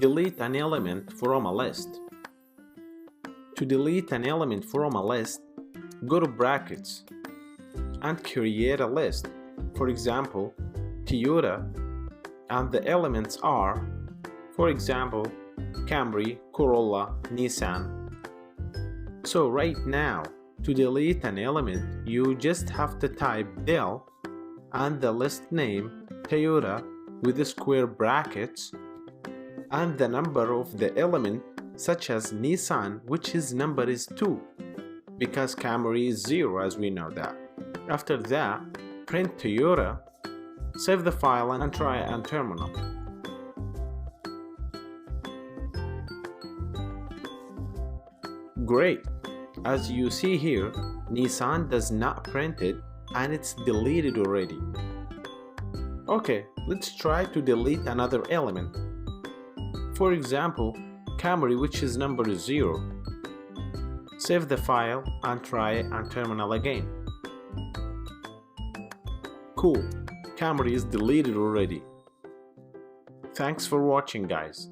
delete an element from a list. To delete an element from a list, go to brackets and create a list. For example, Toyota, and the elements are, for example, Camry, Corolla, Nissan. So right now, to delete an element, you just have to type del and the list name Toyota with the square brackets and the number of the element, such as Nissan, which his number is 2 because Camry is 0, as we know that. After that, print Toyota, save the file and try it on terminal. Great! As you see here, Nissan does not print it and it's deleted already. Okay, let's try to delete another element. For example, Camry, which is number 0. Save the file and try it on terminal again. Cool, Camry is deleted already. Thanks for watching, guys.